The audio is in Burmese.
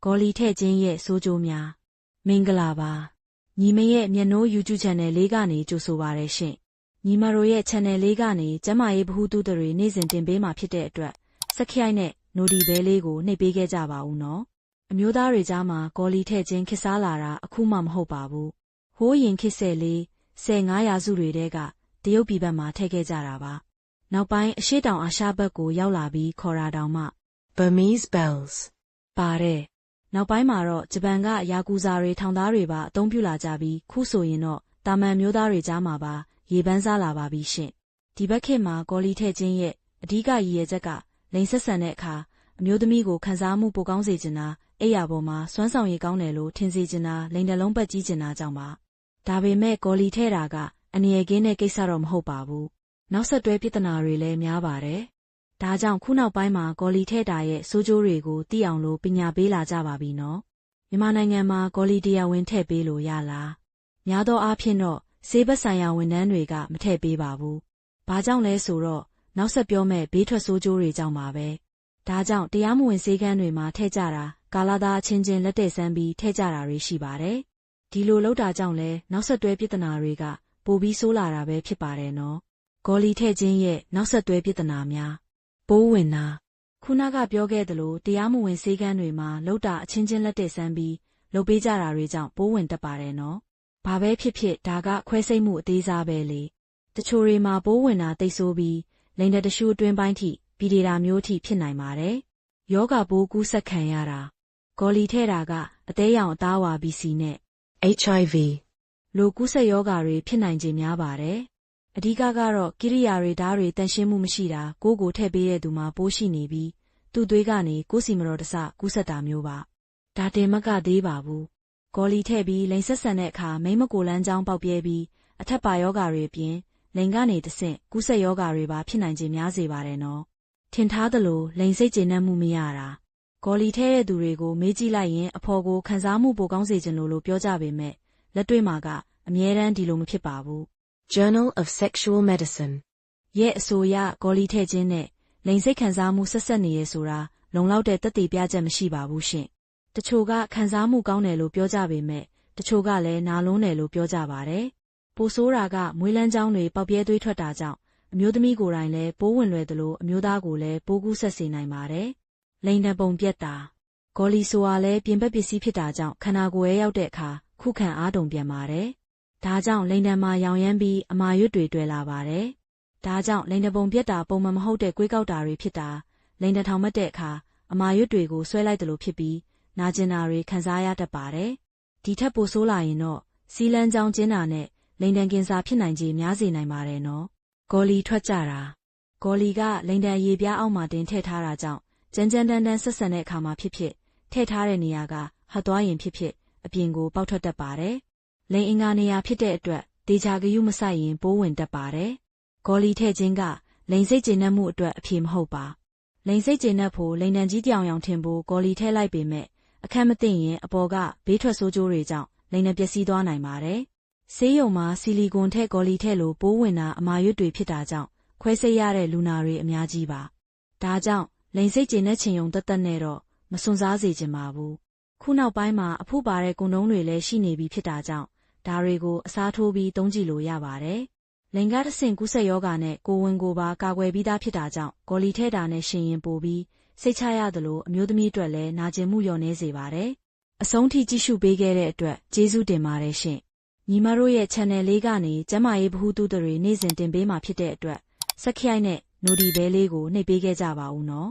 ဂေါ်လီထဲ့ခြင်းရဲ့ဆိုးကျိုးများမင်္ဂလာပါညီမရဲ့မျက်နှိုး YouTube Channel လေးကနေကြိုဆိုပါရရှင်ညီမတို့ရဲ့ Channel လေးကနေကျမရေးဗဟုသုတတွေနေ့စဉ်တင်ပေးမှာဖြစ်တဲ့အတွက် Subscribe နဲ့ Notification ဘဲလေးကိုနှိပ်ပေးခဲ့ကြပါဦးနော်အမျိုးသားတွေကြားမှာဂေါ်လီထဲ့ခြင်းခေတ်စားလာတာအခုမှမဟုတ်ပါဘူးဟိုးရင်ခေတ်ဆက်လေး15ရာစုတွေတဲကတရုတ်ပြည်ဘက်မှာထည့်ခဲ့ကြတာပါနောက်ပိုင်းအရှေ့တောင်အာရှဘက်ကိုရောက်လာပြီးခေါ်တာတောင်မှ Burmese bells ပါတယ်နောက်ပိုင်းမှာတော့ဂျပန်ကယာကူဇာတွေထောင်သားတွေပါအသုံးပြုလာကြပြီးခုဆိုရင်တော့တာမန်မျိုးသားတွေကြားမှာပါရေပန်းစားလာပါပြီရှင့်ဒီဘက်ခေတ်မှာဂေါ်လီထဲ့ခြင်းရဲ့အဓိကရည်ရွယ်ချက်ကလိန်ဆက်ဆန်တဲ့အခါအမျိုးသမီးကိုခံစားမှုပိုကောင်းစေချင်တာအိယာပေါ်မှာစွမ်းဆောင်ရည်ကောင်းတယ်လို့ထင်စေချင်တာလိန်တလုံးပတ်ကြီးချင်တာကြောင့်ပါဒါပေမဲ့ဂေါ်လီထဲ့တာကအန္တရာယ်ကင်းတဲ့ကိစ္စတော့မဟုတ်ပါဘူးနောက်ဆက်တွဲပြဿနာတွေလည်းများပါတယ်ဒါကြောင့်ခုနောက်ပိုင်းမှာဂေါ်လီထဲ့တာရဲ့ဆိုးကျိုးတွေကိုသိအောင်လို့ပညာပေးလာကြပါပြီနော်မြန်မာနိုင်ငံမှာဂေါ်လီတရားဝင်ထည့်ပေးလို့ရလားများသောအားဖြင့်တော့ဆေးဘက်ဆိုင်ရာဝန်ထမ်းတွေကမထည့်ပေးပါဘူးဘာကြောင့်လဲဆိုတော့နောက်ဆက်ပြောမဲ့ဘေးထွက်ဆိုးကျိုးတွေကြောင့်ပါပဲဒါကြောင့်တရားမဝင်ဆေးကန်းတွေမှာထည့်ကြတာကာလသားအချင်းချင်းလက်တဲ့ဆန်းပြီးထည့်ကြတာတွေရှိပါတယ်ဒီလိုလုပ်တာကြောင့်လဲနောက်ဆက်တွဲပြဿနာတွေကပိုပြီးဆိုးလာတာပဲဖြစ်ပါတယ်နော်ဂေါ်လီထဲ့ခြင်းရဲ့နောက်ဆက်တွဲပြဿနာများပိုးဝင်တာခုနကပြောခဲ့သလိုတရားမဝင်ဆေးကန်းတွေမှာလှုပ်တာအချင်းချင်းလက်တဲ့ဆန်းပြီးလုပ်ပေးကြတာတွေကြောင့်ပိုးဝင်တတ်ပါတယ်နော်ဘာပဲဖြစ်ဖြစ်ဒါကခွဲစိတ်မှုအသေးစားပဲလေတချို့တွေမှာပိုးဝင်တာတိတ်ဆိုးပြီးလိန်တရှူအတွင်းပိုင်းထိဗီဒီတာမျိုးထိဖြစ်နိုင်ပါတယ်ယောဂပိုးကူးစက်ခံရတာဂေါ်လီထဲ့တာကအသေးရောင်အသားဝါ BC နဲ့ HIV လိုကူးစက်ယောဂါတွေဖြစ်နိုင်ခြေများပါတယ်အဓိကကတော့ကိရိယာတွေဓာတ်တွေတန်ရှင်းမှုမရှိတာကိုထည့်ပေးတဲ့သူမှာပိုးရှိနေပြီးသူ့သွေးကနေကိုယ်စီမတော်တဆကူးစက်တာမျိုးပါဒါတင်မကသေးပါဘူးဂေါ်လီထဲ့ပြီးလိန်ဆက်ဆန်တဲ့အခါမိန်းမကိုလန်းချောင်းပေါက်ပြဲပြီးအထက်ပါယောဂါတွေအပြင်လိန်ကနေတဆင့်ကူးစက်ယောဂါတွေပါဖြစ်နိုင်ခြေများစေပါတယ်နော်ထင်ထားသလိုလိန်စိတ်ကျေနပ်မှုမရတာဂေါ်လီထဲ့တဲ့သူတွေကိုမေးကြည့်လိုက်ရင်အဖော်ကိုခံစားမှုပိုကောင်းစေချင်လို့ပြောကြပေမဲ့လက်တွေ့မှာကအမြဲတမ်းဒီလိုမဖြစ်ပါဘူး Journal of Sexual Medicine ရဲ့အဆိုအရဂေါ်လီထဲ့ခြင်းနဲ့လိန်စိတ်ခံစားမှုဆက်နေရဆိုတာလုံလောက်တဲ့သက်သေပြချက်မရှိပါဘူးရှင့်တချို့ကခံစားမှုကောင်းတယ်လို့ပြောကြပေမဲ့တချို့ကလည်းနာလုံးတယ်လို့ပြောကြပါတယ်ပိုဆိုးတာကမွေးလန်းချောင်းတွေပေါက်ပြဲသွေးထွက်တာကြောင့်အမျိုးသမီးကိုယ်တိုင်လည်းပိုးဝင်လွယ်သလိုအမျိုးသားကိုလည်းပိုးကူးဆက်စေနိုင်ပါတယ်လိန်တပုံပြက်တာဂေါ်လီဆိုတာလည်းပြင်ပပစ္စည်းဖြစ်တာကြောင့်ခန္ဓာကိုယ်ရဲ့ရောက်တဲ့အခါခုခံအားတုံပြန်ပါတယ်ဒါကြောင့်လိန်တံမှာရောင်ရမ်းပြီးအမာရွတ်တွေတွေ့လာပါတယ်ဒါကြောင့်လိန်တပုံပြက်တာပုံမှန်မဟုတ်တဲ့ကွေးကောက်တာတွေဖြစ်တာလိန်တထောင်မတ်တဲ့အခါအမာရွတ်တွေကိုဆွဲလိုက်တယ်လို့ဖြစ်ပြီးနာကျင်တာတွေခံစားရတတ်ပါတယ်ဒီထက်ပိုဆိုးလာရင်တော့စီလန်းချောင်းကျင်းတာနဲ့လိန်တံကင်ဆာဖြစ်နိုင်ခြေများစေနိုင်ပါတယ်နော်ဂေါ်လီထွက်ကြတာဂေါ်လီကလိန်တံရေပြားအောက်မှာတင်ထည့်ထားတာကြောင့်ကြမ်းကြမ်းတမ်းတမ်းဆက်ဆန်တဲ့အခါမှာဖြစ်ဖြစ်ထည့်ထားတဲ့နေရာကဟတ်သွားရင်ဖြစ်ဖြစ်အပြင်ကိုပေါက်ထွက်တတ်ပါတယ်လိန်အင်္ဂါနေရာဖြစ်တဲ့အတွက်ဒေချာဂယုမဆိုင်ရင်ပိုးဝင်တတ်ပါတယ်ဂေါ်လီထဲ့ခြင်းကလိန်စိတ်ကျေနပ်မှုအတွက်အဖြေမဟုတ်ပါလိန်စိတ်ကျေနပ်ဖို့လိန်တန်ကြီးတောင်ထင်ဖို့ဂေါ်လီထဲ့လိုက်ပေမဲ့အခက်မသိရင်အပေါ်ကဘေးထွက်ဆိုးကျိုးတွေကြောင့်လိန်နဲ့ပျက်စီးသွားနိုင်ပါတယ်ဆေးရုံမှာဆီလီကွန်ထဲ့ဂေါ်လီထဲ့လိုပိုးဝင်တာအမာရွတ်တွေဖြစ်တာကြောင့်ခွဲစိတ်ရတဲ့လူနာတွေအများကြီးပါဒါကြောင့်လိန်စိတ်ကျေနပ်ချင်ုံတက်တက်နဲ့တော့မစွန့်စားစေချင်ပါဘူးခုနောက်ပိုင်းမှာအဖို့ပါတဲ့ကွန်ဒုံးတွေလည်းရှိနေပြီဖြစ်တာကြောင့်ဒါတွေကိုအစားထိုးပြီးသုံးကြည့်လို့ရပါတယ်လိန်ကတဆင့်ကူးစက်ယောဂါနဲ့ကိုဝင်ကိုပါကာကွယ်ပြီးသားဖြစ်တာကြောင့်ဂေါ်လီထဲ့တာနဲ့ရှင်ရင်ပိုပြီးစိတ်ချရသလိုအမျိုးသမီးအတွက်လည်းနာကျင်မှုလျော့နည်းစေပါတယ်အဆုံးထိကြည့်ရှုပေးခဲ့တဲ့အတွက်ကျေးဇူးတင်ပါတယ်ရှင့်ညီမတို့ရဲ့ channel လေးကနေကျမရေးဗဟုသုတတွေနေ့စဉ်တင်ပေးမှာဖြစ်တဲ့အတွက်Subscribeနဲ့ Notification ဘဲလေးကိုနှိပ်ပေးခဲ့ကြပါဦးနော်